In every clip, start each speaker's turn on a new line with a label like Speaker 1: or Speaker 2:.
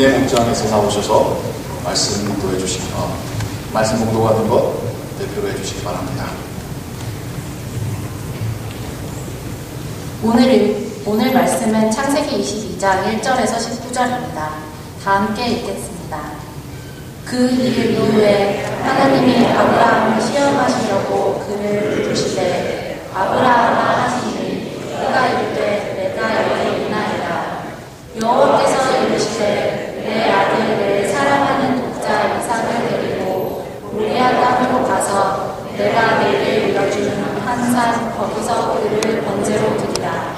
Speaker 1: 목장에서 나오셔서 말씀 봉독해 주시면 말씀 봉독하는 것 대표로 해주시기 바랍니다.
Speaker 2: 오늘 말씀은 창세기 22장 1절에서 19절입니다. 다 함께 읽겠습니다. 그 일 이후에 하나님이 아브라함을 시험하시려고 그를 부르시되 아브라함아 하시니 그가 이르되 내가 여기 있나이다. 여호와께서 이르시되 내 아들 내 사랑하는 독자 이삭을 데리고 모리아 땅으로 가서 내가 내게 일러주는 한 산 거기서 그를 번제로 드리라.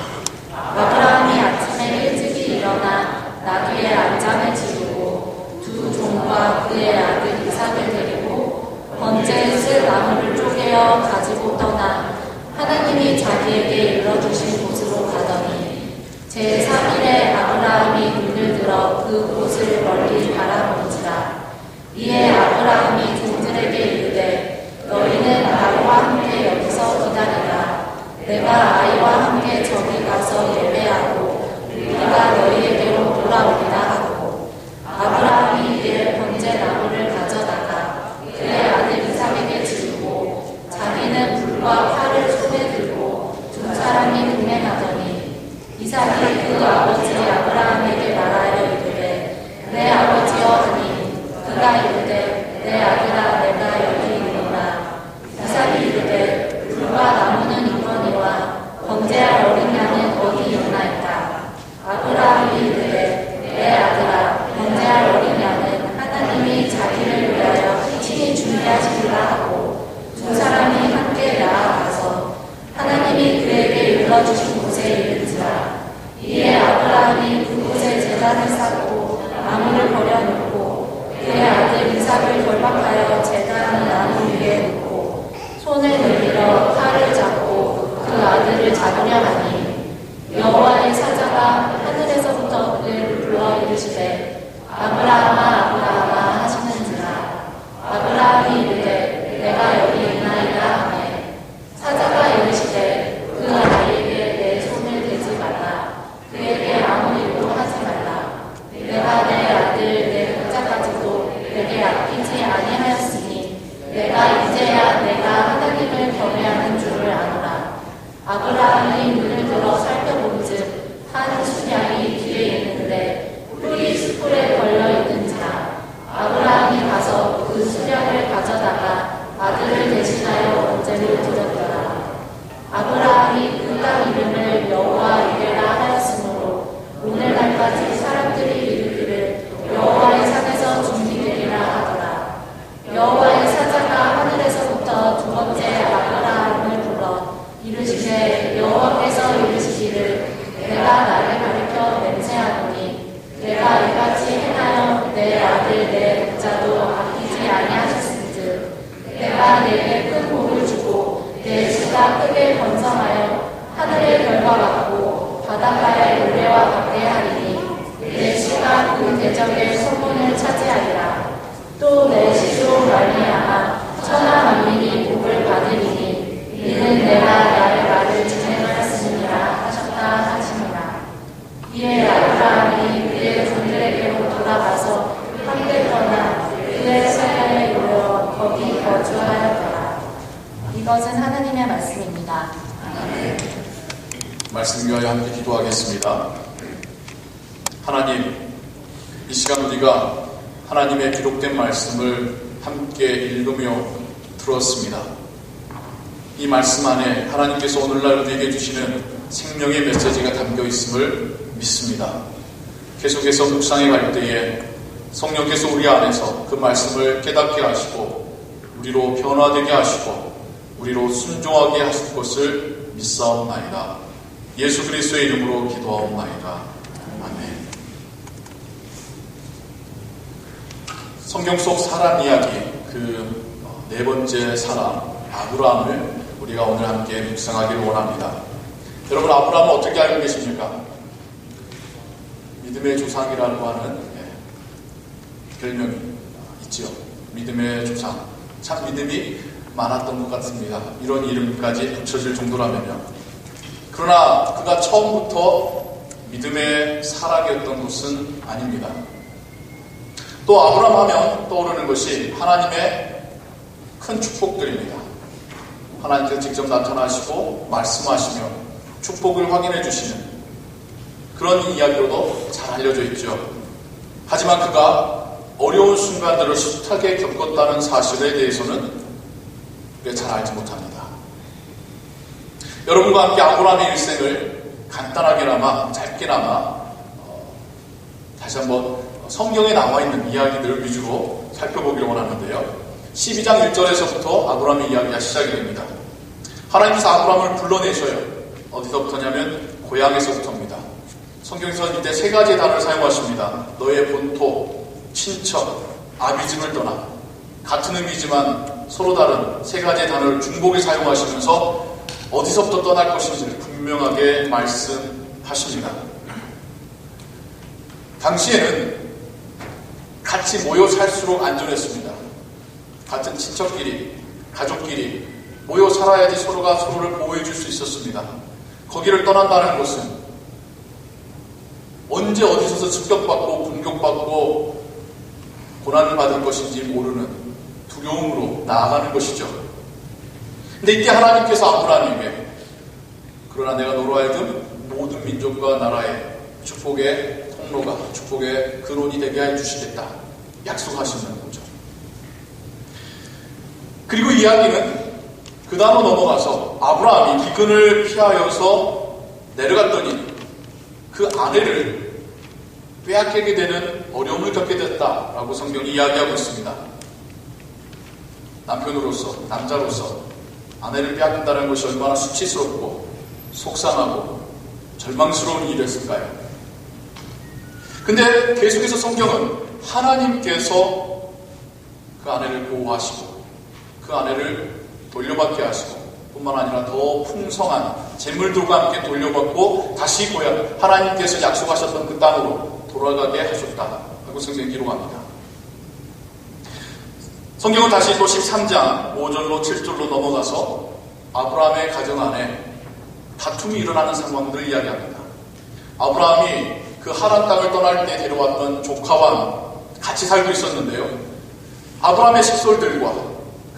Speaker 2: 아브라함이 아침에 일찍이 일어나 나귀의 안장을 지르고 두 종과 그의 아들 이삭을 데리고 번제에 쓸 나무를 쪼개어 가지고 떠나 하나님이 자기에게 일러주신 곳으로 가더니 제3일에 아브라함이 눈을 들어 그 곳을 멀리 바라보니라. 이에 아브라함이 종들에게 이르되 너희는 나와 함께 여기서 기다리라. 내가 아이와 함께 저기 가서 예배하고 우리가 너희에게로 돌아오리라 하고 아브라함이 이에 번제 나무를 가져다가 그의 아들 이삭에게 지르고 자기는 불과 칼을 손에 들고 두 사람이 동행하더니 이삭이 그 아버지 아브라함에게 말하여 이르되 내 아버지여 하니 그가 이르되 내 아들아 내가 여기 있노라. 이삭이 이르되 불과 나무는 있거니와 번제할 어린 양은 어디 있나이까. 아브라함이 이르되 내 아들아 번제할 어린 양은 하나님이 자기를 위하여 친히 준비하시리라 하고 두 사람이 함께 나아가서 하나님이 그에게 일러주신 곳에 이른지라. 이에 아브라함이 그곳에 제단을 쌓고 나무를 버려놓고 그의 아들 이삭을 결박하여 제단 나무 위에 놓고 손을 내밀어 칼을 잡고 그 아들을 잡으려 하니 여호와의 사자가 하늘에서부터 그를 불러 이르시되 아브라함아 아브라함아 하시는지라. 아브라함이 이르되 내가 여기 있나이다 하매 사자가 이르시되 그 아이에게 내 손을 대지 말라. 그에게 아무 일도 하지 말라. 내가 내 아들 내 독자까지도 내게 아끼지 아니하였으니 내가 이제야 내가 하나님을 경외하는 줄을 아노라. 아브라함이 눈을 들어 살펴본즉 한 순양이 뒤에 있는데 뿔이 숯불에 걸려있는지라. 아브라함이 가서 그 순양을 가져다가 아들을 대신하여 번제를 드렸더라. 아브라함이 그 땅 이름을 여호와 이레라 하였으므로 오늘날까지 사람들이 이르기를 여호와의 산에서 준비되리라 하더라. 여호와의 사자가 하늘에서부터 두 번째 아브라함을 불러 이르시되 여호와께서 이르시기를 내가 나를 가리켜 맹세하노니 내가 이같이 행하여 내 아들 내 독자도 아끼지 아니하셨은즉 내가 내게 큰 복을 주고 내 수가 크게 번성하여 하늘의 별과 같고 바닷가의 모래와 같게 하리니 내 씨가 그 대적의 소문을 차지하리라. 또 내 씨로 말미암아 천하 만민이 복을 받으리니 이는 내가 나의 말을 진행하였으니라 하셨다 하시니라. 이에 아브라함이 그의 종들에게로 돌아가서 함께 떠나 그의 사연에 이르러 거기 거주하였더라. 이것은 하나님의 말씀입니다.
Speaker 1: 말씀 위하여 함께 기도하겠습니다. 하나님, 이 시간 우리가 하나님의 기록된 말씀을 함께 읽으며 들었습니다. 이 말씀 안에 하나님께서 오늘날 우리에게 주시는 생명의 메시지가 담겨 있음을 믿습니다. 계속해서 묵상해 갈 때에 성령께서 우리 안에서 그 말씀을 깨닫게 하시고 우리로 변화되게 하시고 우리로 순종하게 하실 것을 믿사옵나이다. 예수 그리스도의 이름으로 기도하옵나이다. 아멘. 성경 속 사람 이야기, 그 네 번째 사람 아브라함을 우리가 오늘 함께 묵상하기를 원합니다. 여러분, 아브라함은 어떻게 알고 계십니까? 믿음의 조상이라고 하는 별명이 있죠. 믿음의 조상. 참 믿음이 많았던 것 같습니다. 이런 이름까지 붙여질 정도라면요. 그러나 그가 처음부터 믿음의 사람이었던 것은 아닙니다. 또 아브라함 하면 떠오르는 것이 하나님의 큰 축복들입니다. 하나님께서 직접 나타나시고 말씀하시며 축복을 확인해 주시는 그런 이야기로도 잘 알려져 있죠. 하지만 그가 어려운 순간들을 숱하게 겪었다는 사실에 대해서는 우리가 잘 알지 못합니다. 여러분과 함께 아브라함의 일생을 간단하게나마 짧게나마 다시 한번 성경에 나와 있는 이야기들을 위주로 살펴보기를 원하는데요. 12장 1절에서부터 아브라함의 이야기가 시작이 됩니다. 하나님께서 아브라함을 불러내셔요. 어디서부터냐면 고향에서부터입니다. 성경에서는 이때 세 가지의 단어를 사용하십니다. 너의 본토, 친척, 아비집을 떠나. 같은 의미지만 서로 다른 세 가지의 단어를 중복에 사용하시면서 어디서부터 떠날 것인지를 분명하게 말씀하십니다. 당시에는 같이 모여 살수록 안전했습니다. 같은 친척끼리, 가족끼리 모여 살아야지 서로가 서로를 보호해 줄 수 있었습니다. 거기를 떠난다는 것은 언제 어디서서 습격받고 공격받고 고난을 받을 것인지 모르는 두려움으로 나아가는 것이죠. 근데 이때 하나님께서 아브라함에게 그러나 내가 너로 하여금 모든 민족과 나라의 축복의 통로가 축복의 근원이 되게 해 주시겠다 약속하시는 거죠. 그리고 이야기는 그 다음으로 넘어가서 아브라함이 기근을 피하여서 내려갔더니 그 아내를 빼앗기게 되는 어려움을 겪게 됐다라고 성경이 이야기하고 있습니다. 남편으로서, 남자로서 아내를 빼앗긴다는 것이 얼마나 수치스럽고 속상하고 절망스러운 일이었을까요? 근데 계속해서 성경은 하나님께서 그 아내를 보호하시고 그 아내를 돌려받게 하시고 뿐만 아니라 더 풍성한 재물들과 함께 돌려받고 다시 고향 하나님께서 약속하셨던 그 땅으로 돌아가게 하셨다라고 성경이 기록합니다. 성경은 다시 또 13장 5절로 7절로 넘어가서 아브라함의 가정 안에 다툼이 일어나는 상황들을 이야기합니다. 아브라함이 그 하란 땅을 떠날 때 데려왔던 조카와 같이 살고 있었는데요. 아브라함의 식솔들과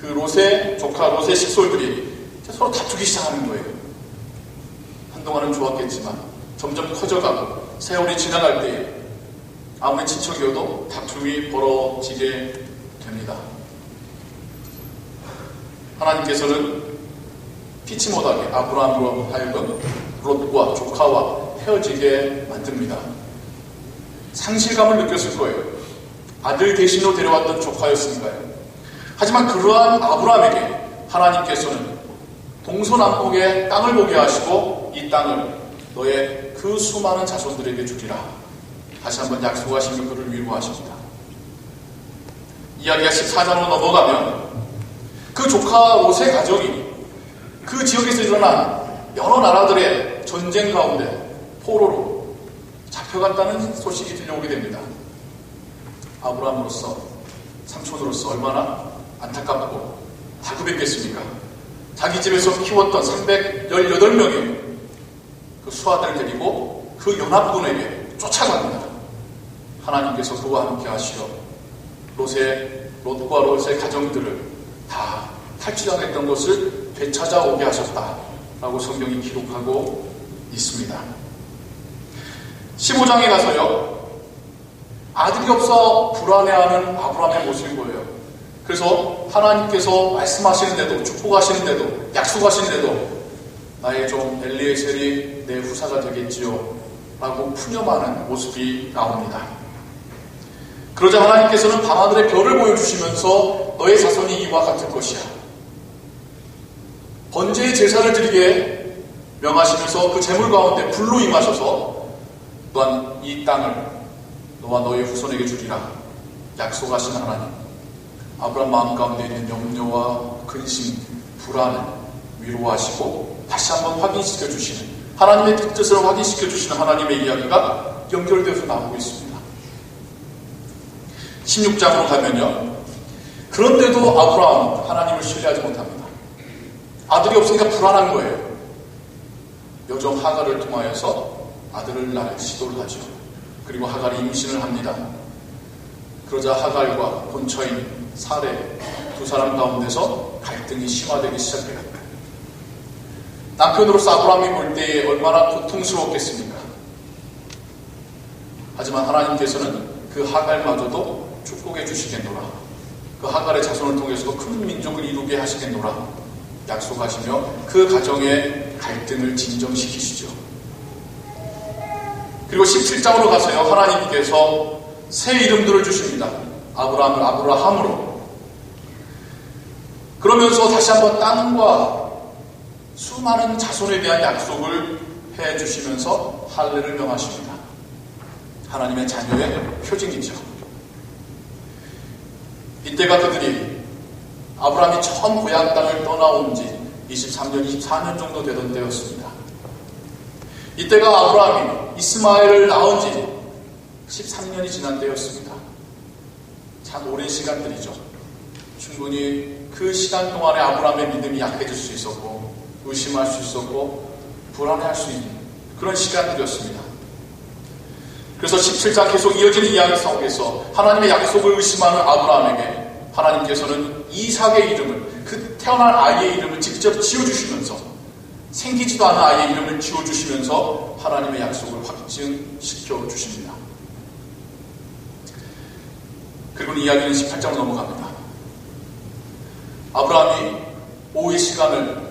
Speaker 1: 그 롯의 조카 롯의 식솔들이 서로 다투기 시작하는 거예요. 한동안은 좋았겠지만 점점 커져가고 세월이 지나갈 때에 아무리 친척이어도 다툼이 벌어지게 됩니다. 하나님께서는 피치 못하게 아브라함으로 하여금 롯과 조카와 헤어지게 만듭니다. 상실감을 느꼈을 거예요. 아들 대신으로 데려왔던 조카였으니까요. 하지만 그러한 아브라함에게 하나님께서는 동서남북의 땅을 보게 하시고 이 땅을 너의 그 수많은 자손들에게 주리라. 다시 한번 약속하시며 그를 위로하십니다. 이야기가 14장으로 넘어가면 그 조카 롯의 가족이 그 지역에서 일어난 여러 나라들의 전쟁 가운데 포로로 잡혀갔다는 소식이 들려오게 됩니다. 아브라함으로서 삼촌으로서 얼마나 안타깝고 다급했겠습니까? 자기 집에서 키웠던 318명의 그 수하들을 데리고 그 연합군에게 쫓아갑니다. 하나님께서 그와 함께 하시어 롯과 롯의 가정들을 다 탈취당했던 것을 되찾아오게 하셨다라고 성경이 기록하고 있습니다. 15장에 가서요, 아들이 없어 불안해하는 아브라함의 모습이 보여요. 그래서 하나님께서 말씀하시는데도, 축복하시는데도, 약속하시는데도 나의 종 엘리에셀이 내 후사가 되겠지요 라고 푸념하는 모습이 나옵니다. 그러자 하나님께서는 밤하늘의 별을 보여주시면서 너의 자손이 이와 같을 것이야. 번제의 제사를 드리게 명하시면서 그 제물 가운데 불로 임하셔서 또한 이 땅을 너와 너의 후손에게 주리라 약속하신 하나님. 아브라함 마음 가운데 있는 염려와 근심, 불안을 위로하시고 다시 한번 확인시켜 주시는 하나님의 뜻을 확인시켜 주시는 하나님의 이야기가 연결되어서 나오고 있습니다. 16장으로 가면요, 그런데도 아브라함은 하나님을 신뢰하지 못합니다. 아들이 없으니까 불안한 거예요. 여종 하갈을 통하여서 아들을 낳을 시도를 하죠. 그리고 하갈이 임신을 합니다. 그러자 하갈과 본처인 사레 두 사람 가운데서 갈등이 심화되기 시작해요. 남편으로서 아브라함이 볼 때에 얼마나 고통스러웠겠습니까? 하지만 하나님께서는 그 하갈마저도 축복해 주시겠노라. 그 하갈의 자손을 통해서도 큰 민족을 이루게 하시겠노라 약속하시며 그 가정의 갈등을 진정시키시죠. 그리고 17장으로 가서요, 하나님께서 새 이름들을 주십니다. 아브라함을 아브라함으로. 그러면서 다시 한번 땅과 수많은 자손에 대한 약속을 해주시면서 할례를 명하십니다. 하나님의 자녀의 표징이죠. 이때가 그들이 아브라함이 처음 고향 땅을 떠나온 지 23년, 24년 정도 되던 때였습니다. 이때가 아브라함이 이스마엘을 낳은 지 13년이 지난 때였습니다. 참 오랜 시간들이죠. 충분히 그 시간 동안에 아브라함의 믿음이 약해질 수 있었고, 의심할 수 있었고, 불안해할 수 있는 그런 시간들이었습니다. 그래서 17장 계속 이어지는 이야기 속에서 하나님의 약속을 의심하는 아브라함에게 하나님께서는 이삭의 이름을, 그 태어날 아이의 이름을 직접 지어주시면서, 생기지도 않은 아이의 이름을 지어주시면서 하나님의 약속을 확증시켜 주십니다. 그리고 이야기는 18장으로 넘어갑니다. 아브라함이 오후의 시간을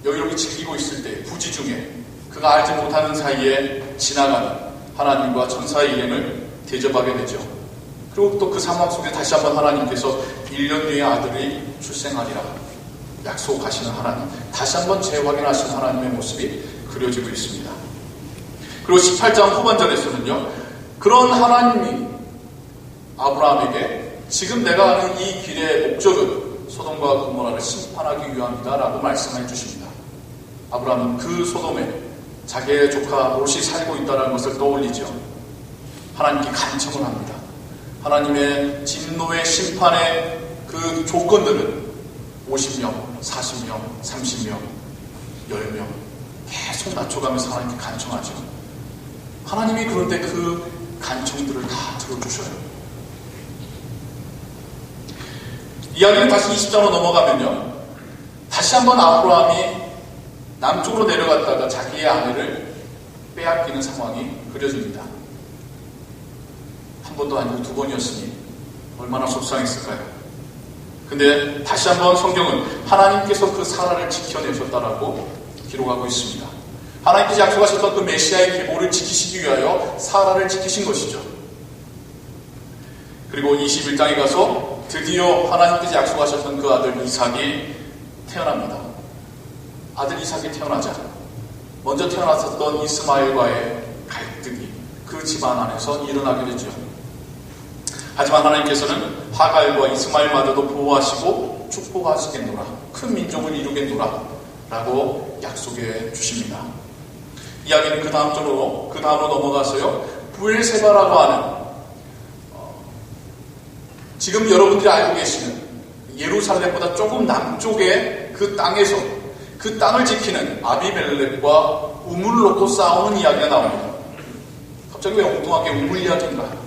Speaker 1: 여유롭게 즐기고 있을 때 부지 중에 그가 알지 못하는 사이에 지나가는 하나님과 천사의 일행을 대접하게 되죠. 그리고 또 그 상황 속에 다시 한번 하나님께서 1년 뒤에 아들이 출생하리라 약속하시는 하나님, 다시 한번 재확인하시는 하나님의 모습이 그려지고 있습니다. 그리고 18장 후반절에서는요, 그런 하나님이 아브라함에게 지금 내가 하는 이 길의 목적은 소돔과 고모라를 심판하기 위함이다 라고 말씀해 주십니다. 아브라함은 그 소돔에 자기의 조카 롯이 살고 있다는 것을 떠올리죠. 하나님께 간청을 합니다. 하나님의 진노의 심판의 그 조건들은 50명, 40명, 30명, 10명 계속 낮춰가면서 하나님께 간청하죠. 하나님이 그런데 그 간청들을 다 들어주셔요. 이야기는 다시 20장으로 넘어가면요, 다시 한번 아브라함이 남쪽으로 내려갔다가 자기의 아내를 빼앗기는 상황이 그려집니다. 한 번도 아니고 두 번이었으니 얼마나 속상했을까요? 근데 다시 한번 성경은 하나님께서 그 사라를 지켜내셨다라고 기록하고 있습니다. 하나님께서 약속하셨던 그 메시아의 계보를 지키시기 위하여 사라를 지키신 것이죠. 그리고 21장에 가서 드디어 하나님께서 약속하셨던 그 아들 이삭이 태어납니다. 아들 이삭이 태어나자 먼저 태어났었던 이스마엘과의 갈등이 그 집안 안에서 일어나게 되죠. 하지만 하나님께서는 하갈과 이스마엘마저도 보호하시고 축복하시겠노라, 큰 민족을 이루겠노라 라고 약속해 주십니다. 이야기는 그 다음으로 넘어가서요, 부엘세바라고 하는 지금 여러분들이 알고 계시는 예루살렘보다 조금 남쪽의 그 땅에서 그 땅을 지키는 아비멜렉과 우물을 놓고 싸우는 이야기가 나옵니다. 갑자기 왜 엉뚱하게 우물 이야기인가?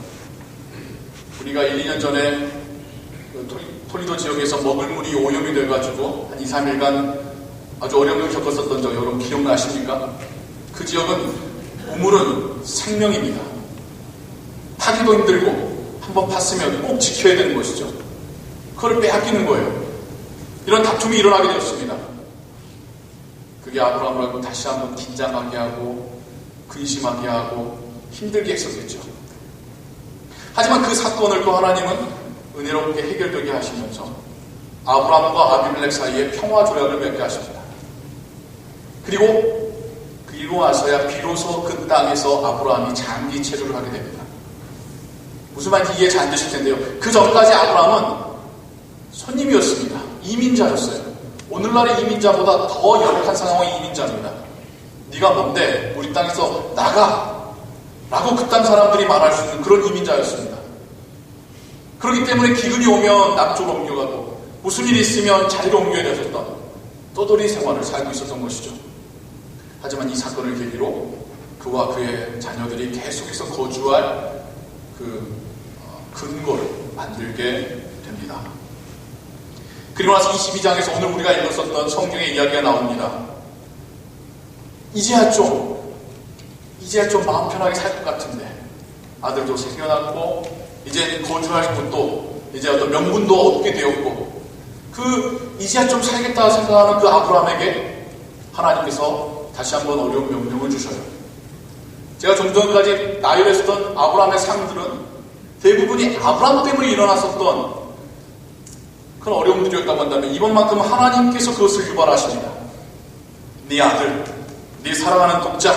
Speaker 1: 우리가 1, 2년 전에 토리도 지역에서 먹을 물이 오염이 돼가지고 한 2, 3일간 아주 어려움을 겪었었던 적 여러분 기억나십니까? 그 지역은 우물은 생명입니다. 타기도 힘들고 한번 팠으면 꼭 지켜야 되는 것이죠. 그걸 빼앗기는 거예요. 이런 다툼이 일어나게 되었습니다. 그게 아브라함을 다시 한번 긴장하게 하고 근심하게 하고 힘들게 했었겠죠. 하지만 그 사건을 또 하나님은 은혜롭게 해결되게 하시면서 아브라함과 아비멜렉 사이에 평화 조약을 맺게 하십니다. 그리고 나서야 비로소 그 땅에서 아브라함이 장기 체류를 하게 됩니다. 무슨 말인지 이해 잘 안 되실 텐데요, 그 전까지 아브라함은 손님이었습니다. 이민자였어요. 오늘날의 이민자보다 더 열악한 상황의 이민자입니다. 네가 뭔데 우리 땅에서 나가 라고 그 땅 사람들이 말할 수 있는 그런 이민자였습니다. 그렇기 때문에 기근이 오면 남쪽으로 옮겨가고 무슨 일이 있으면 자리로 옮겨야 되었던 떠돌이 생활을 살고 있었던 것이죠. 하지만 이 사건을 계기로 그와 그의 자녀들이 계속해서 거주할 그 근거를, 만들게 됩니다. 그리고 나서 22장에서 오늘 우리가 읽었었던 성경의 이야기가 나옵니다. 이제야 좀 마음 편하게 살 것 같은데 아들도 생겨났고 이제 거주할 곳도 이제 어떤 명분도 얻게 되었고 이제야 좀 살겠다 생각하는 그 아브라함에게 하나님께서 다시 한번 어려운 명령을 주셔요. 제가 좀 전까지 나열했었던 아브라함의 삶들은 대부분이 아브라함 때문에 일어났었던 그런 어려움들이었다고 한다면 이번만큼은 하나님께서 그것을 유발하십니다. 네 아들, 네 사랑하는 독자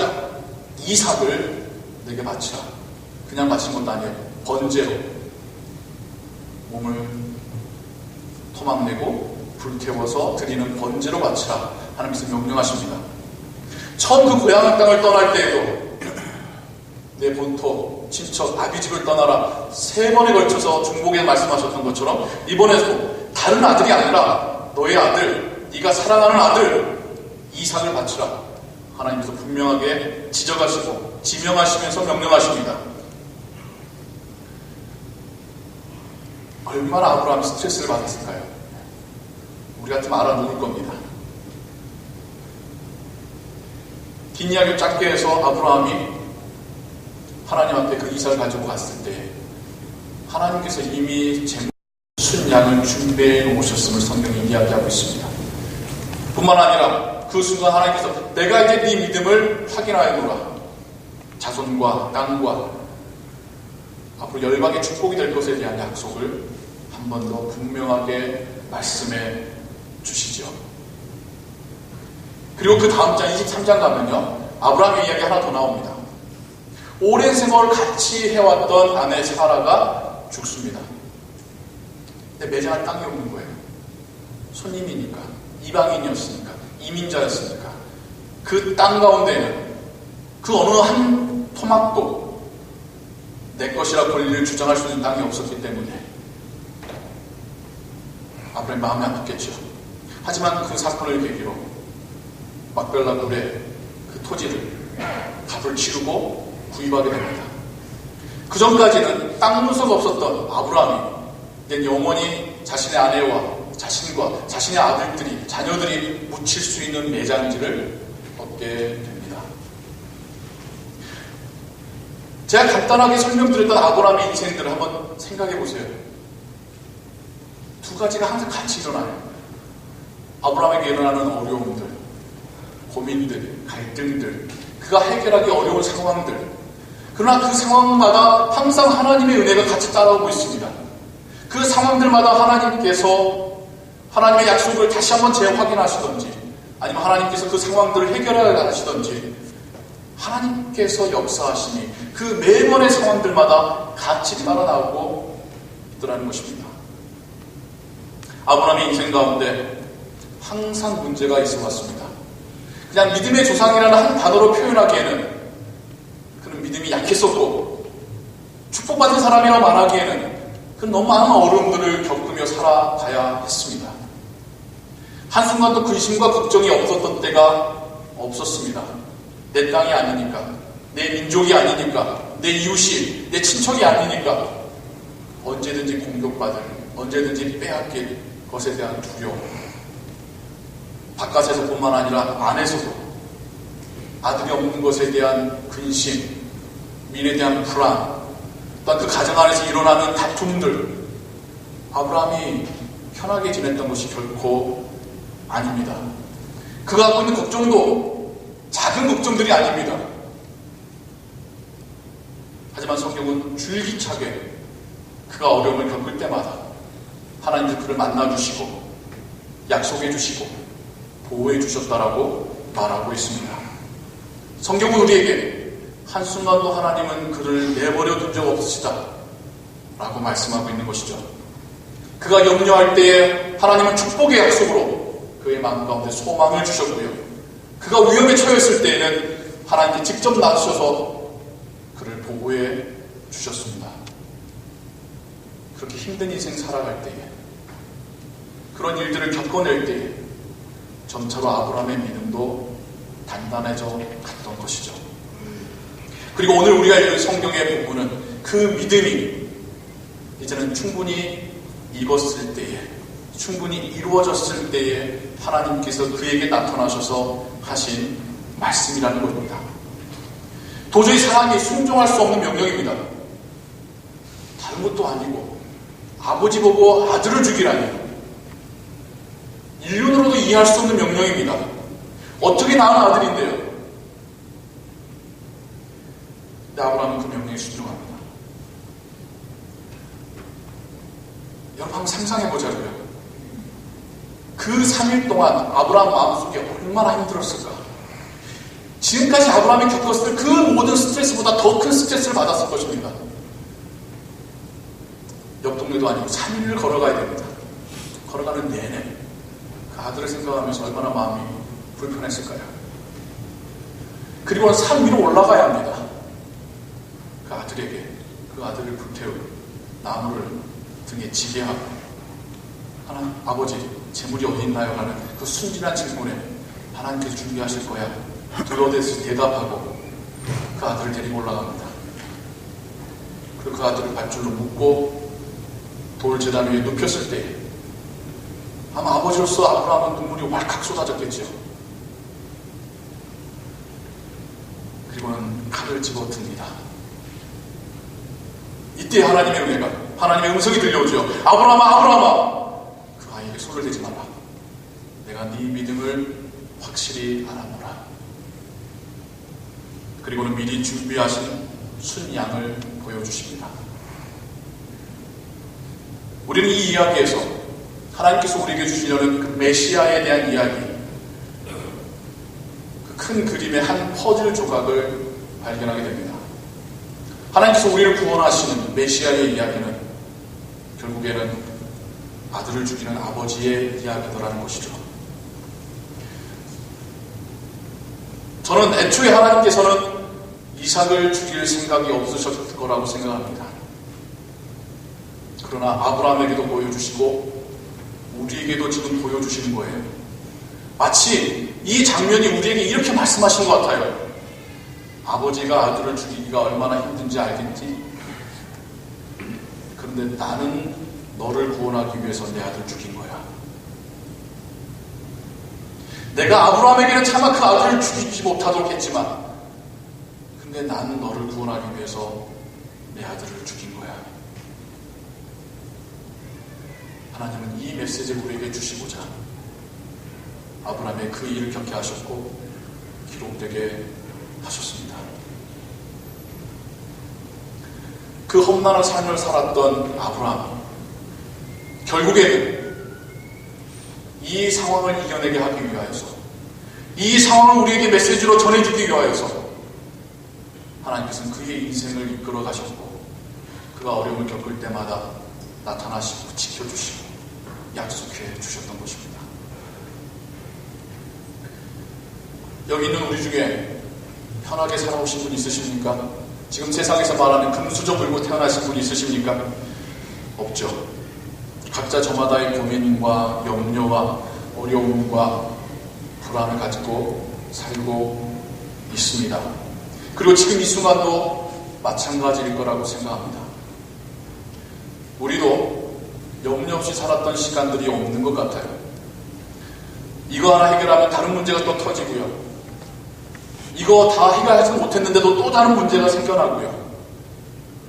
Speaker 1: 이삭을 내게 바치라. 그냥 바친 것도 아니에요. 번제로 몸을 토막내고 불태워서 드리는 번제로 바치라. 하나님께서 명령하십니다. 처음 그 고향의 땅을 떠날 때에도 내 본토, 친척, 아비집을 떠나라 3번에 걸쳐서 중복에 말씀하셨던 것처럼 이번에도 다른 아들이 아니라 너의 아들, 네가 사랑하는 아들 이삭을 바치라. 하나님께서 분명하게 지적하시고 지명하시면서 명령하십니다. 얼마나 아브라함이 스트레스를 받았을까요? 우리 같으면 알아놓을 겁니다. 긴 이야기를 짧게 해서 아브라함이 하나님 앞에 그 이삭을 가지고 갔을 때 하나님께서 이미 순양을 준비해 놓으셨음을 성경이 이야기하고 있습니다. 뿐만 아니라 그 순간 하나님께서 내가 이제 네 믿음을 확인하여노라. 자손과 땅과 앞으로 열방의 축복이 될 것에 대한 약속을 한 번 더 분명하게 말씀해 주시죠. 그리고 그 다음 장 23장 가면요 아브라함의 이야기 하나 더 나옵니다. 오랜 생활을 같이 해왔던 아내 사라가 죽습니다. 근데 매장할 땅이 없는 거예요. 손님이니까, 이방인이었으니까, 이민자였으니까. 그 땅 가운데는 그 어느 한 토막도 내 것이라 권리를 주장할 수 있는 땅이 없었기 때문에 아브라함이 마음이 아팠겠죠. 하지만 그 사건을 계기로 막벨라 굴에 그 토지를 값을 치르고 구입하게 됩니다. 그 전까지는 땅 문서가 없었던 아브라함이 이제 영원히 자신의 아내와 자신과 자신의 아들들이 자녀들이 묻힐 수 있는 매장지를 얻게 됩니다. 제가 간단하게 설명드렸던 아브라함의 인생들을 한번 생각해 보세요. 두 가지가 항상 같이 일어나요. 아브라함에게 일어나는 어려움들, 고민들, 갈등들, 그가 해결하기 어려운 상황들. 그러나 그 상황마다 항상 하나님의 은혜가 같이 따라오고 있습니다. 그 상황들마다 하나님께서 하나님의 약속을 다시 한번 재확인하시던지 아니면 하나님께서 그 상황들을 해결하시던지 하나님께서 역사하시니 그 매번의 상황들마다 같이 따라 나오고 있더라는 것입니다. 아브라함의 인생 가운데 항상 문제가 있어 왔습니다. 그냥 믿음의 조상이라는 한 단어로 표현하기에는 그는 믿음이 약했었고 축복받은 사람이라고 말하기에는 그는 너무 많은 어려움들을 겪으며 살아가야 했습니다. 한순간도 근심과 걱정이 없었던 때가 없었습니다. 내 땅이 아니니까, 내 민족이 아니니까, 내 이웃이, 내 친척이 아니니까 언제든지 공격받을, 언제든지 빼앗길 것에 대한 두려움. 바깥에서뿐만 아니라 안에서도 아들이 없는 것에 대한 근심, 미래에 대한 불안, 또한 그 가정 안에서 일어나는 다툼들. 아브라함이 편하게 지냈던 것이 결코 아닙니다. 그가 갖고 있는 걱정도 작은 걱정들이 아닙니다. 하지만 성경은 줄기차게 그가 어려움을 겪을 때마다 하나님께서 그를 만나주시고 약속해주시고 보호해주셨다라고 말하고 있습니다. 성경은 우리에게 한순간도 하나님은 그를 내버려 둔 적 없으시다 라고 말씀하고 있는 것이죠. 그가 염려할 때에 하나님은 축복의 약속으로 그의 마음 가운데 소망을 주셨고요. 그가 위험에 처했을 때에는 하나님께 직접 나서셔서 그를 보호해 주셨습니다. 그렇게 힘든 인생 살아갈 때에 그런 일들을 겪어낼 때에 점차로 아브라함의 믿음도 단단해져 갔던 것이죠. 그리고 오늘 우리가 읽은 성경의 부분은 그 믿음이 이제는 충분히 익었을 때에, 충분히 이루어졌을 때에 하나님께서 그에게 나타나셔서 하신 말씀이라는 겁니다. 도저히 사람이 순종할 수 없는 명령입니다. 다른 것도 아니고 아버지 보고 아들을 죽이라니, 인륜으로도 이해할 수 없는 명령입니다. 어떻게 낳은 아들인데요? 근데 아브라함은 그 명령에 순종합니다. 여러분 한번 상상해보자고요. 그 3일 동안 아브라함 마음속에 얼마나 힘들었을까? 지금까지 아브라함이 겪었을 그 모든 스트레스보다 더 큰 스트레스를 받았을 것입니다. 옆 동네도 아니고 3일을 걸어가야 됩니다. 걸어가는 내내 그 아들을 생각하면서 얼마나 마음이 불편했을까요? 그리고 산 위로 올라가야 합니다. 그 아들에게 그 아들을 불태우고 나무를 등에 지게 하고, 하나 아버지 재물이 어디 있나요? 하는 그 순진한 질문에 하나님께서 준비하실 거야 둘러대서 대답하고 그 아들을 데리고 올라갑니다. 그리고 그 아들을 밧줄로 묶고 돌 제단 위에 눕혔을 때 아마 아버지로서 아브라함은 눈물이 왈칵 쏟아졌겠죠. 그리고는 칼을 집어듭니다. 이때 하나님의 은혜가, 하나님의 음성이 들려오죠. 아브라함아, 아브라함아, 그 아이에게 손을 대지 마라. 내가 네 믿음을 확실히 알아보라. 그리고는 미리 준비하신 순양을 보여주십니다. 우리는 이 이야기에서 하나님께서 우리에게 주시려는 그 메시아에 대한 이야기, 그 큰 그림의 한 퍼즐 조각을 발견하게 됩니다. 하나님께서 우리를 구원하시는 메시아의 이야기는 결국에는 아들을 죽이는 아버지의 이야기더라는 것이죠. 저는 애초에 하나님께서는 이삭을 죽일 생각이 없으셨을 거라고 생각합니다. 그러나 아브라함에게도 보여주시고 우리에게도 지금 보여주시는 거예요. 마치 이 장면이 우리에게 이렇게 말씀하신 것 같아요. 아버지가 아들을 죽이기가 얼마나 힘든지 알겠지? 그런데 나는 너를 구원하기 위해서 내 아들 죽인 거야. 내가 아브라함에게는 차마 그 아들을 죽이지 못하도록 했지만, 근데 나는 너를 구원하기 위해서 내 아들을 죽인 거야. 하나님은 이 메시지를 우리에게 주시고자 아브라함의 그 일을 겪게 하셨고 기록되게 하셨습니다. 그 험난한 삶을 살았던 아브라함, 결국에는 이 상황을 이겨내게 하기 위하여서, 이 상황을 우리에게 메시지로 전해주기 위하여서 하나님께서는 그의 인생을 이끌어 가셨고, 그가 어려움을 겪을 때마다 나타나시고 지켜주시고 약속해 주셨던 것입니다. 여기 있는 우리 중에 편하게 살아오신 분 있으십니까? 지금 세상에서 말하는 금수저 물고 태어나신 분 있으십니까? 없죠. 각자 저마다의 고민과 염려와 어려움과 불안을 가지고 살고 있습니다. 그리고 지금 이 순간도 마찬가지일 거라고 생각합니다. 우리도 염려 없이 살았던 시간들이 없는 것 같아요. 이거 하나 해결하면 다른 문제가 또 터지고요. 이거 다 해결하지 못했는데도 또 다른 문제가 생겨나고요.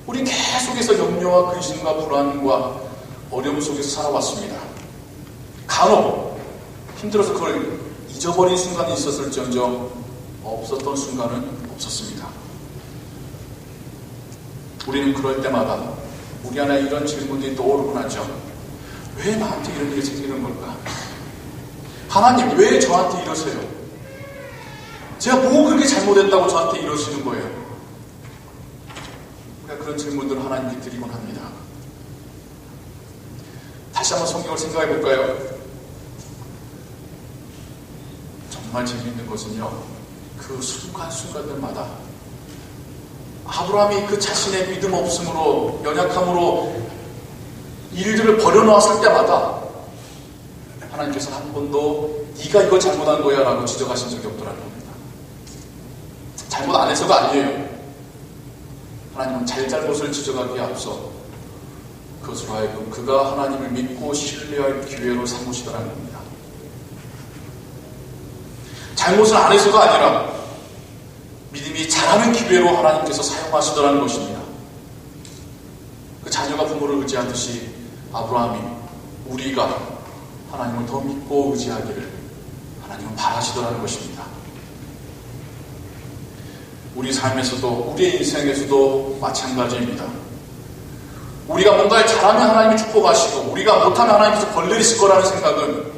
Speaker 1: 우리 계속해서 염려와 근심과 불안과 어려움 속에서 살아왔습니다. 간혹 힘들어서 그걸 잊어버린 순간이 있었을지언정 없었던 순간은 없었습니다. 우리는 그럴 때마다 우리 안에 이런 질문들이 떠오르곤 하죠. 왜 나한테 이런 일이 생기는 걸까? 하나님, 왜 저한테 이러세요? 제가 뭐 그렇게 잘못했다고 저한테 이러시는 거예요? 그러니까 그런 질문들을 하나님께 드리곤 합니다. 다시 한번 성경을 생각해 볼까요? 정말 재미있는 것은요, 그 순간순간들마다 아브라함이 그 자신의 믿음 없음으로, 연약함으로 일들을 버려놓았을 때마다 하나님께서 한 번도 네가 이걸 잘못한 거야 라고 지적하신 적이 없더라는 겁니다. 잘못 안 해서가 아니에요. 하나님은 잘잘못을 지적하기에 앞서 그것으로 하여금 그가 하나님을 믿고 신뢰할 기회로 삼으시더라는 겁니다. 잘못을 안 해서가 아니라 믿음이 자라는 기회로 하나님께서 사용하시더라는 것입니다. 그 자녀가 부모를 의지하듯이 아브라함이 우리가 하나님을 더 믿고 의지하기를 하나님은 바라시더라는 것입니다. 우리 삶에서도 우리의 인생에서도 마찬가지입니다. 우리가 뭔가를 잘하면 하나님이 축복하시고 우리가 못하면 하나님께서 벌레를 쓸 거라는 생각은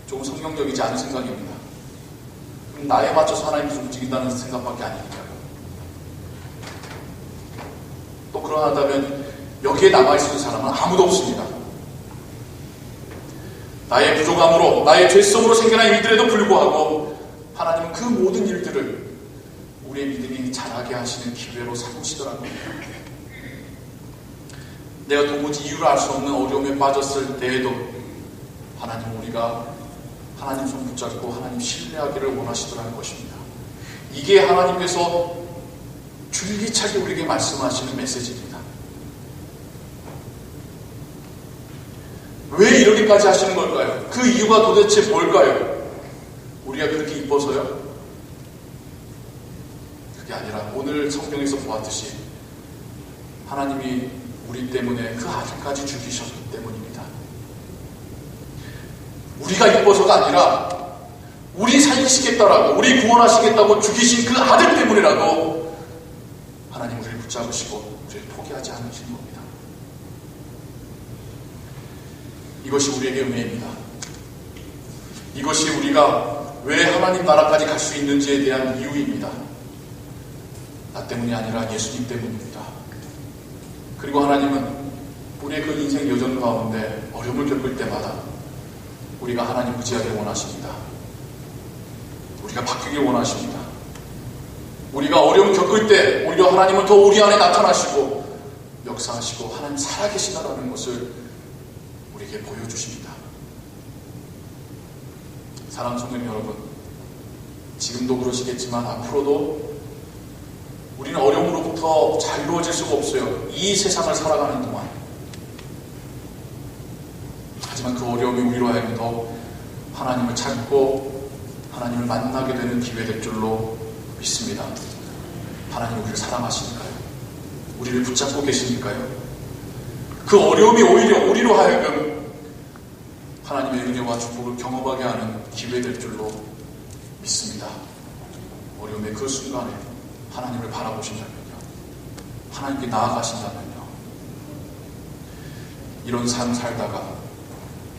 Speaker 1: 조금 성경적이지 않은 생각입니다. 나에 맞춰서 하나님께서 움직인다는 생각밖에 아니니까요. 또 그러하다면 여기에 남아있는 사람은 아무도 없습니다. 나의 부족함으로 나의 죄성으로 생겨난 일들에도 불구하고 하나님은 그 모든 일들을 우리의 믿음이 자라게 하시는 기회로 삼으시더라고요. 내가 도무지 이유를 알 수 없는 어려움에 빠졌을 때에도 하나님은 우리가 하나님 손 붙잡고 하나님 신뢰하기를 원하시더라는 것입니다. 이게 하나님께서 줄기차게 우리에게 말씀하시는 메시지입니다. 왜 이렇게까지 하시는 걸까요? 그 이유가 도대체 뭘까요? 우리가 그렇게 이뻐서요? 그게 아니라 오늘 성경에서 보았듯이 하나님이 우리 때문에 그 아들까지 죽이셨기 때문입니다. 우리가 이뻐서가 아니라 우리 살리시겠다라고 우리 구원하시겠다고 죽이신 그 아들 때문이라도 하나님 우리를 붙잡으시고 우리를 포기하지 않으시는 겁니다. 이것이 우리에게 은혜입니다. 이것이 우리가 왜 하나님 나라까지 갈 수 있는지에 대한 이유입니다. 나 때문이 아니라 예수님 때문입니다. 그리고 하나님은 우리의 그 인생 여정 가운데 어려움을 겪을 때마다 우리가 하나님 의지하길 원하십니다. 우리가 바뀌길 원하십니다. 우리가 어려움 겪을 때 오히려 하나님은 더 우리 안에 나타나시고 역사하시고 하나님 살아계시다라는 것을 우리에게 보여주십니다. 사랑하는 성도 여러분, 지금도 그러시겠지만 앞으로도 우리는 어려움으로부터 자유로워질 수가 없어요. 이 세상을 살아가는 동안. 하지만 그 어려움이 우리로 하여금 더 하나님을 찾고 하나님을 만나게 되는 기회 될 줄로 믿습니다. 하나님 우리를 사랑하시니까요. 우리를 붙잡고 계시니까요. 그 어려움이 오히려 우리로 하여금 하나님의 은혜와 축복을 경험하게 하는 기회 될 줄로 믿습니다. 어려움의 그 순간에 하나님을 바라보신다면요. 하나님께 나아가신다면요. 이런 삶 살다가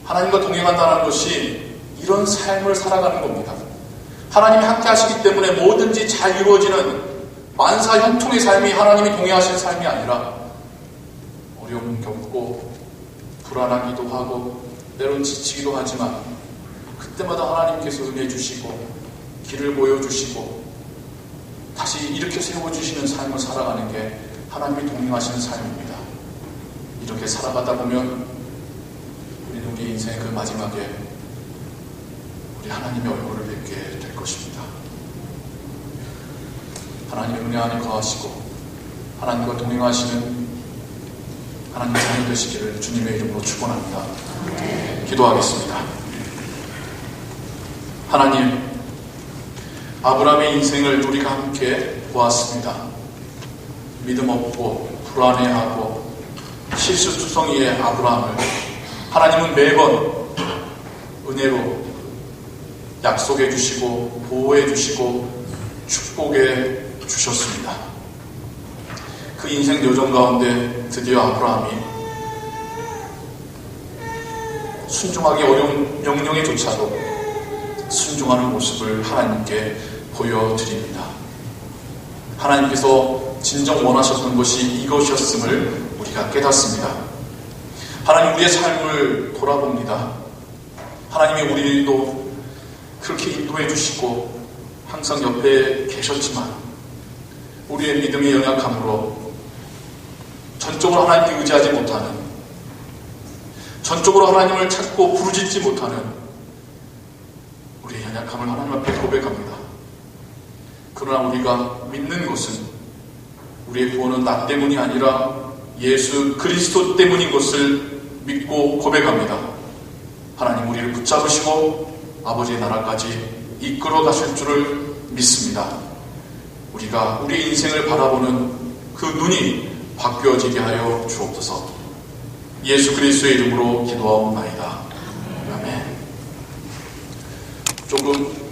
Speaker 1: 하나님과 동행한다는 것이 이런 삶을 살아가는 겁니다. 하나님이 함께 하시기 때문에 뭐든지 잘 이루어지는 만사 형통의 삶이 하나님이 동행하시는 삶이 아니라 어려움 겪고 불안하기도 하고 때론 지치기도 하지만 그때마다 하나님께서 은혜 주시고 길을 보여주시고 다시 이렇게 세워주시는 삶을 살아가는 게 하나님이 동행하시는 삶입니다. 이렇게 살아가다 보면 우리는 우리 인생의 그 마지막에 우리 하나님의 얼굴을 뵙게 될 것입니다. 하나님의 은혜 안에 거하시고 하나님과 동행하시는 하나님의 자녀 되시기를 주님의 이름으로 축원합니다. 기도하겠습니다. 하나님, 아브라함의 인생을 우리가 함께 보았습니다. 믿음 없고 불안해하고 실수투성이의 아브라함을 하나님은 매번 은혜로 약속해 주시고 보호해 주시고 축복해 주셨습니다. 그 인생 여정 가운데 드디어 아브라함이 순종하기 어려운 명령에조차도 순종하는 모습을 하나님께 보여드립니다. 하나님께서 진정 원하셨던 것이 이것이었음을 우리가 깨닫습니다. 하나님, 우리의 삶을 돌아봅니다. 하나님이 우리도 그렇게 인도해 주시고 항상 옆에 계셨지만 우리의 믿음의 연약함으로 전적으로 하나님께 의지하지 못하는, 전적으로 하나님을 찾고 부르짖지 못하는 우리의 연약함을 하나님 앞에 고백합니다. 그러나 우리가 믿는 것은 우리의 구원은 나 때문이 아니라 예수 그리스도 때문인 것을 믿고 고백합니다. 하나님 우리를 붙잡으시고 아버지의 나라까지 이끌어 가실 줄을 믿습니다. 우리가 우리 인생을 바라보는 그 눈이 바뀌어지게 하여 주옵소서. 예수 그리스도의 이름으로 기도하옵나이다. 아멘. 조금